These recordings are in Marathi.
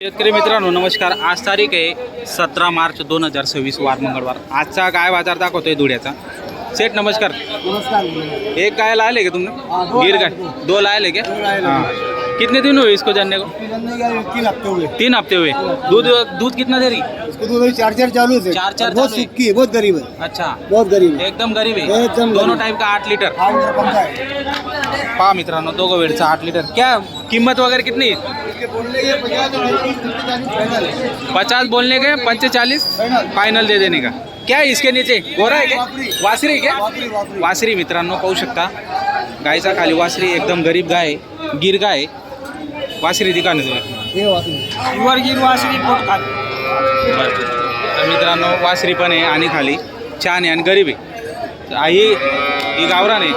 शेतकरी मित्रांनो नमस्कार। आज तारीख आहे 17 मार्च 2026 वार मंगळवार। आजचा गाय बाजार दाखवतोय धुळ्याचा। सेठ नमस्कार। नमस्कार। एक गाय लाए क्या तुमने? गिर गाय दो लाए क्या? हाँ। कितने दिन हुए इसको जानने को? 3 हफ्ते हुए। 3 हफ्ते हुए। दूध दूध कितना दे रही? इसको दूध अभी 4 चालू है। 4 बहुत सूखी है, बहुत गरीब है। अच्छा, बहुत गरीब है, एकदम गरीब है। एकदम दोनों गरीब। टाइप का 8 लीटर। 8 लीटर पंखा है। पहा मित्रांनो दोघं वेळचा 8 लीटर। क्या किंमत वगैरह कितनी? इसके बोलने के 50 फाइनल है। 50 बोलने के 45 फाइनल दे देने का। क्या है इसके नीचे? गोरा है क्या? वासरी क्या? वासरी मित्रांनो पाहू शकता। गायचा खाली वासरी एकदम गरीब गाय आहे, गिर गाय आहे। वासरी दिखाने तुला ये वासरी वर गिर वासरी पोट खात। तर मित्रांनो वासरी पण आहे आणि खाली छान आहे आणि गरीब आहे। ही गावरान आहे।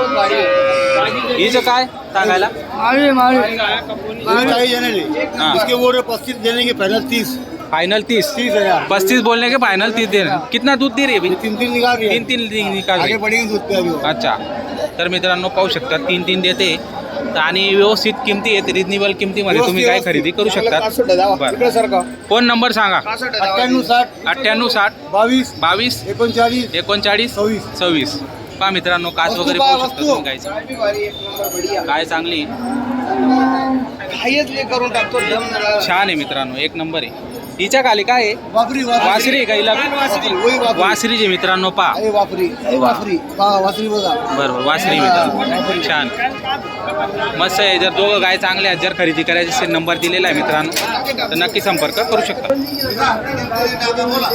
हिचं काय सांगायला? माळी माळी काही जण नाही। हाँ। इसके बोल रहे 35 देने के फाइनल 30। फाइनल 30। 30,000। 35 बोलने के फाइनल 30 दे रहे। कितना दूध दे रही है अभी? 3 निकाल रही है। 3 निकाल रही आगे है। बढ़ेंगे दूध पे अभी। अच्छा, तर मित्रांनो पाहू शकता 3 देते आणि व्यवस्थित किमती आहेत। रिजनेबल किमतीमध्ये तुम्ही काय खरेदी करू शकता। इकडे सारखा फोन नंबर सांगा। 98 60 98 60 22 22 39 39 26। 26। पहा मित्रांनो काच वगैरे पाहू शकता तुम्ही गायची। गाय चांगली करून टाकतो छान आहे मित्रांनो, एक नंबर आहे। हिच्या खाली काय आहे? वापरी वासरी आहे का हिला? वही वापरी। वासरीचे मित्रांनो पहा। अरे वापरी अरे वापरी पहा वासरी बघा। बरोबर वासरी मित्रांनो छान मस्त आहे। जर दोघं गाय चांगले आहेत, जर खरेदी करायची असेल नंबर दिलेला आहे मित्रांनो, तर नक्की संपर्क करू शकता।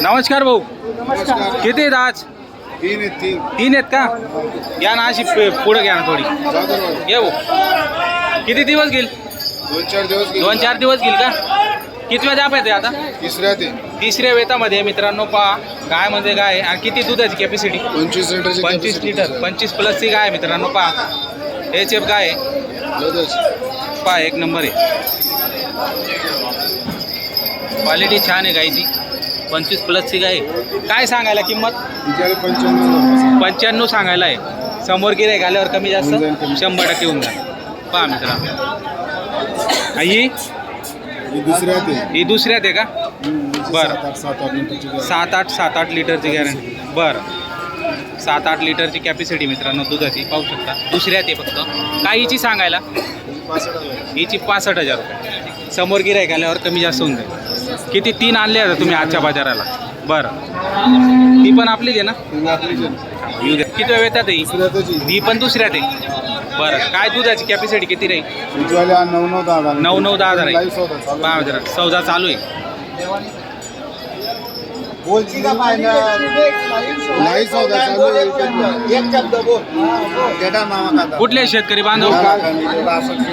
नमस्कार भाऊ, किती आहेत आज? 3 आहेत का? या ना अशी पुढं घ्या ना थोडी। ये भाऊ किती दिवस घेईल? 2-4 दिवस घेईल का? कितव्या जाप येते आता? तिसऱ्या वेतामध्ये मित्रांनो पहा। गाय म्हणजे गाय आणि किती दुधाची कॅपॅसिटी? 25 लिटर 25 प्लसची गाय मित्रांनो पहा। एच एफ गाय पहा, एक नंबर आहे। क्वालिटी छान आहे गायची। 25 प्लसची गाय। काय सांगायला किंमत? 95 सांगायला आहे। समोर गिऱ्हाईक आल्यावर कमी जास्त 100% होऊन जाईल। पहा मित्रांनो ही दुसऱ्यात आहे का? बरं 7-8 लिटरची गॅरंटी। बरं 7-8 लिटरची कॅपॅसिटी मित्रांनो दुधाची पाहू शकता। दुसऱ्यात आहे फक्त। काय हिची सांगायला? हिची 65,000 रुपये। समोर गिऱ्हाईक आल्यावर कमी जास्त होऊन जाईल। किती 3 आणले आता तुम्ही आजच्या बाजाराला? बरं ती पण आपलीच आहे ना? येऊ दे। किती वेळ येतात ही पण दुसऱ्यात आहे? बरं काय दुधाची कॅपॅसिटी किती राहील? 9-10 हजार। सौदा चालू आहे। बोलची का नाही सौदा चालू आहे। एक शब्द बोल। कुठले शेतकरी बांधव?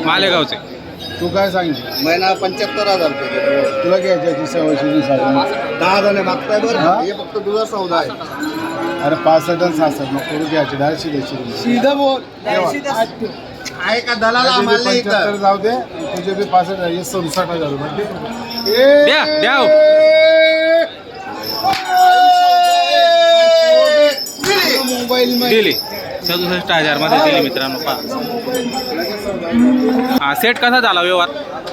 मालेगावचे। तू काय सांगितलं? महिना 75,000 रुपये। तुला घ्यायची सवयची 10 जण मागताय बरं। हे फक्त तुझा सौदा आहे। अरे 65 आणि 66 मग करू घ्यायची 10 द्यायची। सीधा बोल आहे का दलाल? आम्हाला 75 जाऊ दे। तुझे बी 65 67,000 रुपये द्या द्या हो। मोबाईल दिली 67,000 मध्ये दिली मित्रांनो पहा। हा सेट कसा झाला व्यवहार?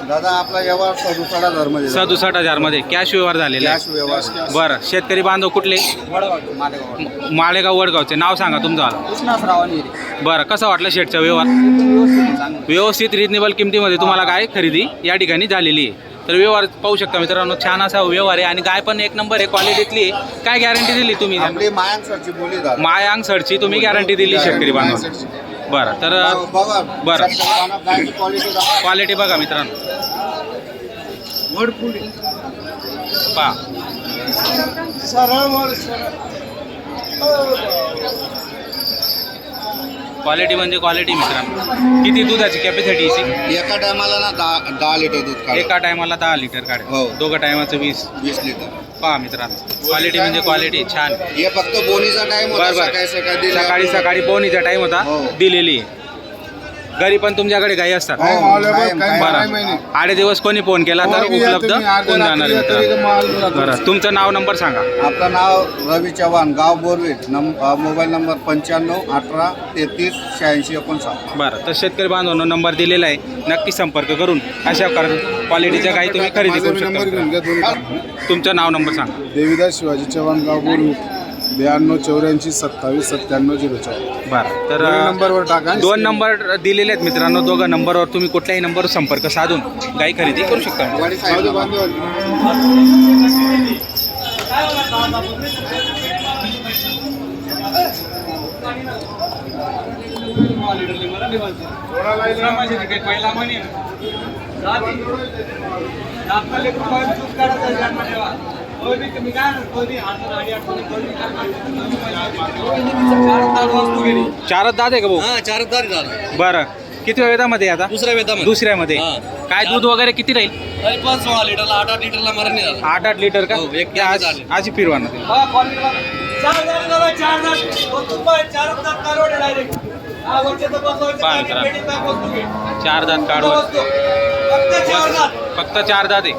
दादा आपला व्यवहार 67,000 मध्ये 67,000 मध्ये कॅश व्यवहार झालेला आहे। बरं शेतकरी बांधव कुठले? मालेगाव वडगावचे। नाव सांगा तुमचं? बरं कसं वाटलं शेटचा व्यवहार? व्यवस्थित रिजनेबल किमतीमध्ये तुम्हाला गाय खरेदी या ठिकाणी झालेली आहे। तर व्यवहार पाहू शकता मित्रांनो, छान असा व्यवहार आहे आणि गाय पण एक नंबर आहे, क्वालिटीतली आहे। काय गॅरंटी दिली तुम्ही? मायांग सरची तुम्ही गॅरंटी दिली शेतकरी बांधव? बरं तर बरं क्वालिटी बघा मित्रांनो पहा। क्वालिटी म्हणजे क्वालिटी मित्रांनो। किती दुधाची कॅपॅसिटी हिची? एका टायमाला ना 10 लिटर दूध काढ। एका टायमाला 10 लिटर काढे। हो। दोघं टायमाचं 20 लिटर। पहा मित्रांनो क्वालिटी म्हणजे क्वालिटी छान। हे फक्त बोनीचा टाइम होता। बरोबर सकाळी बोनीचा टाइम होता हो। दिलेली आहे। घरी पण तुमच्याकडे गाई असतात. काय available, काय काय बरं महिने. 8 दिवस कोणी फोन केला तर कोणी या उपलब्ध तुम्ही, अर्ध्या होऊन जाणार रात्री या तरी मित्रांनो. माल मिळतो. बरं तुमचं नाव नंबर सांगा. आपलं नाव रवी चव्हाण, गाव बोरवेट, मोबाईल नंबर 95 18 33 86 59. बरं तर शेतकरी बांधवांनो नंबर दिलेला आहे, नक्की संपर्क करून अशा क्वालिटीच्या गाई तुम्ही खरेदी माझा करू मी नंबर घेऊन शकता. घ्या दोन्ही. तुमचं नाव नंबर सांगा. देवीदास शिवाजी चव्हाण, गाव बोरवीट, 92 84 27 97 04. बरं तर दोन्ही नंबरवर टाका. 2 नंबर दिलेले आहेत मित्रांनो. दोघं नंबरवर तुम्ही कुठल्याही नंबरवर संपर्क साधून गाई खरेदी करू शकता. साधू बांधव. चारच दाद आहे का भाऊ? हा 4 तारीख झालं. बरं किती वेळामध्ये आता? दुसऱ्या वेतामध्ये दुसऱ्यामध्ये हा. काय दूध वगैरे किती राहील? 16 लिटरला 8 लिटरला मरण नाही झालं. 8-8 लिटर का? हो, एक या, आज झाले. आज फिरवाना ते. पहा मित्रांनो. 4 दात काढून फक्त 4 दात आहे.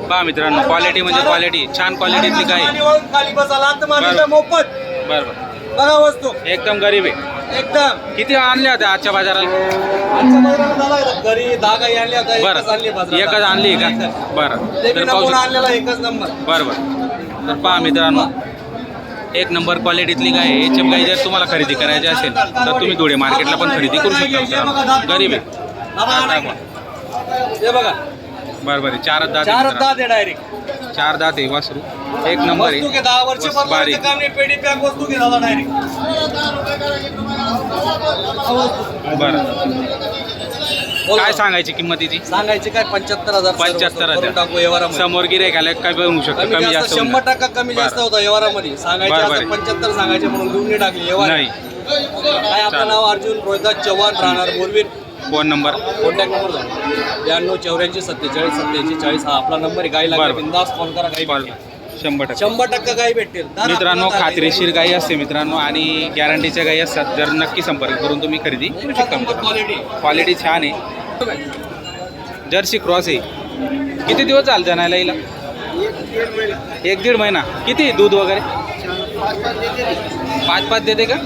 पहा मित्रांनो क्वालिटी म्हणजे क्वालिटी, छान क्वालिटीतली गाय आहे. मोफत बरं बघा वस्तू एकदम गरीब आहे. एकदम किती आणल्या होत्या आजच्या बाजाराला? आजच्या बाजारात झाला घरी 10 गाई आणल्या होत्या, एकच आणली बरं बाजारात. एकच आणली का? बरं ते तर बी पाहू नमुना शकता. आणलेला एकच नंबर. बरं बरं तर पहा मित्रांनो एक नंबर क्वालिटीतली गाय आहे. एचएफ गाय जर तुम्हाला खरेदी करायची असेल तर तुम्ही धुळे मार्केटला पण खरेदी करू शकता मित्रांनो. गरीब आहे. हे बघा बरं बरं 4 दात आहे 4 मित्रांनो. दात आहे डायरेक्ट. 4 दात आहे वासरू. एक नंबर वस्तू आहे. घे 10 वर्ष वस्तू बारीक. काम नाही, पेटी पॅक वस्तू घे दादा डायरेक्ट. बरं काय सांगायची किंमतीची? सांगायची काय 75,000 75,000 करून टाकू व्यवहारामध्ये. समोर गिऱ्हाईक आलं काय बनवू शकतो? कमी कमी जास्त जास्त होऊन 100% कमी जास्त बरं. होता व्यवहारामध्ये. सांगायचे बरं, असं बरं. 75 सांगायचे म्हणून घेऊन नाही टाकली व्यवहार. नाही. काय आपलं चालेल. नाव अर्जुन रोहिदास चव्हाण, राहणार बोरवीर. फोन नंबर कॉन्टॅक्ट नंबर जाऊ 92 84 47 87 40 हा आपला नंबर आहे. गाई लागली बरं. बिंदास फोन करा, गाई कॉल भेटेल. 100%. 100% गाई भेटेल. दादा मित्रांनो आपला खात्रीशीर गाई असते मित्रांनो आणि गॅरंटीच्या गाई असतात. जर नक्की संपर्क करून तुम्ही खरेदी करू शकता मित्रांनो. क्वालिटी क्वालिटी छान आहे. जर्सी क्रॉस आहे. किती दिवस झाले जनायला हिला? 1-1.5 महिना. किती दूध वगैरे? 5-5 देते का?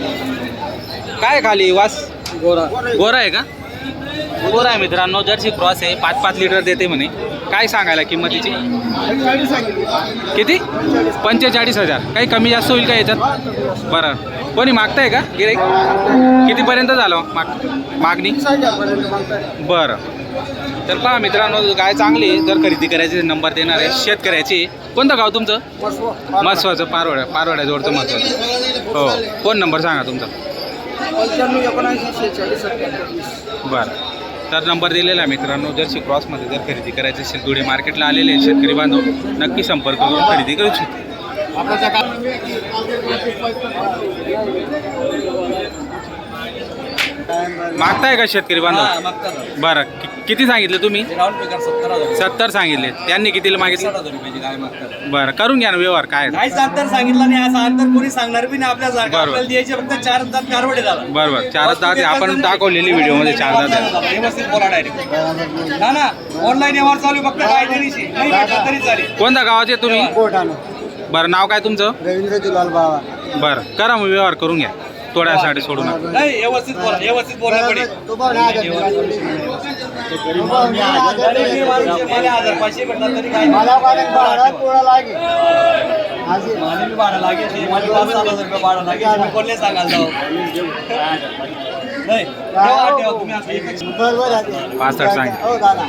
काय खाली वास? गोरा आहे का? गोरा आहे मित्रांनो. जर्सी क्रॉस आहे. 5-5 लिटर देते म्हणे. काय सांगायला किंमतीची? किती? 45,000. काही कमी जास्त होईल का याच्यात? बरं कोणी मागताय का गिऱ्हाईक? कितीपर्यंत झालं मागणी? बरं तर पहा मित्रांनो गाय चांगली आहे. जर खरेदी करायची नंबर देणार आहे शेतकऱ्याची. कोणतं गाव तुमचं? मसवाचं पारवड्याजवळचं महत्त्वाचं. हो फोन नंबर सांगा तुमचा. 95 79 46 27. बरं तर नंबर दिलेला आहे मित्रांनो. जर्सी क्रॉसमध्ये जर खरेदी करायची असेल धुळे मार्केटला आलेले आहेत शेतकरी बांधव नक्की संपर्क करून खरेदी करू शकतो. मागताय का शेतकरी हा, बांधव? मागतात. बरं किती सांगितले तुम्ही? Round picker 70,000. 70 सांगितले. त्यांनी कितीला मागितले? 60,000 रुपयाची गाय मागतात. बरं करून घ्या ना व्यवहार काय. काहीच अंतर सांगितलं नाही. असं अंतर कोणी सांगणार बी नाही आपल्या जागा. बरोबर. आपल्याला द्यायचे फक्त 4 दात कारवडे झाला. बरं 4 दात आपण दाखवलेली व्हिडिओमध्ये 4 दात आहे. व्यवस्थित बोला डायरेक्ट. ना ना ऑनलाईन व्यवहार चालू फक्त काय तरीशी नाही भेटलं तरी चालेल. कोणत्या गावाचे तुम्ही? बरं नाव काय तुमचं? रवींद्र जुलाल बाबा. बरं करा मग व्यवहार करून घ्या. थोड्यासाठी सोडू नका. नाही व्यवस्थित बोला, व्यवस्थित बोलणं पडेल. मला 1,000 500 भेटला तरी काय भाडं लागेल. ते मला 5,000 रुपये भाडं लागेल. तुम्ही कोणले सांगाल जाऊ नाही ठेवा तुम्ही असं एकच 65 सांग. हो 4,000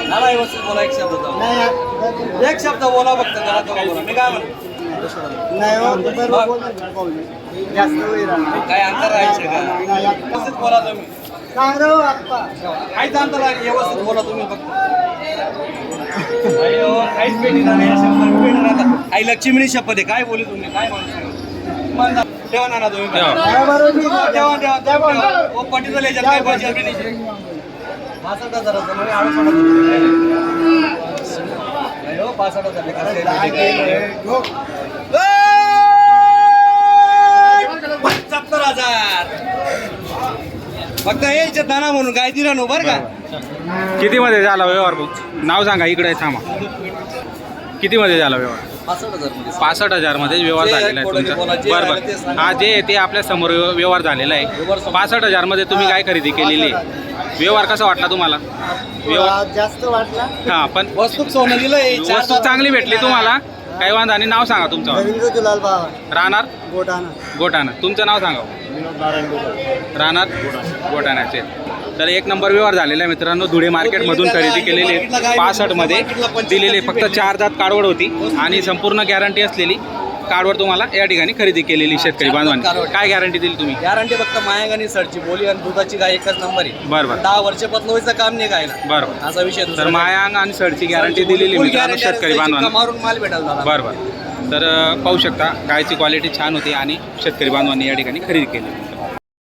मला व्यवस्थित बोला. एक शब्द जाऊ एक शब्द बोला फक्त जरा थोडं बोला. मी काय म्हणतो काय अंतर राहायचं का? व्यवस्थित बोला तुम्ही. काहीच अंतर आहे व्यवस्थित बोला तुम्ही फक्त. काहीच भेटीला नाही. शंभर भेटणार आता. आई लक्ष्मीनी शपथ आहे. काय बोलू तुम्ही? काय म्हणता? ठेवा ना तुम्ही. ठेवा ठेवा ठेवा. ओ पटीचं याच्यात काय पाहिजे आपली नाही. 65,000 म्हणजे 68,000 नाही हो 65,000 हजार फक्त यायच्यात दाना म्हणून काय दिला नो बरं का. किती मध्ये झाला व्यवहार भाऊ? नाव सांगा, इकडे थांबा. किती मध्ये झाला व्यवहार? 65,000 मध्ये व्यवहार झालेला आहे तुमचा. बरं बरं, हा जे ते आपल्या समोर व्यवहार झालेला आहे. 65,000 मध्ये तुम्ही काय खरेदी केलेली आहे? व्यवहार कसा वाटला तुम्हाला? व्यवहार जास्त वाटला. हा, पण वस्तू सोनं दिलंय वस्तू चांगली भेटली तुम्हाला, काही वांधा आणि नाव सांगा तुमचं. रवींद्र दुलाल बाबा राहणार गोटाना. गोटाणा. तुमचं नाव सांगा. विनोद नारायण गोटाना. राहणार गोटाण्याचे. तर एक नंबर व्यवहार झालेला आहे मित्रांनो. धुळे मार्केटमधून खरेदी केलेली आहे. 65 मध्ये दिलेली. फक्त 4 दात काढवड होती आणि संपूर्ण गॅरंटी असलेली काढवड तुम्हाला या ठिकाणी खरेदी केलेली शेतकरी बांधवांनी. काय गॅरंटी दिली तुम्ही? गॅरंटी फक्त मायंग सरची बोली आणि दुधाची गाय एकच नंबर आहे. बरं बरं 10 वर्ष पतलवायचं काम नाही गायला. बरं. असा विषय तर मायांग आणि सडची गॅरंटी दिलेली मित्रांनो शेतकरी बांधवांना. मारून माल भेटायला दादा. बरं बरं. तर पाहू शकता गायची क्वालिटी छान होती आणि शेतकरी बांधवांनी या ठिकाणी खरेदी केली.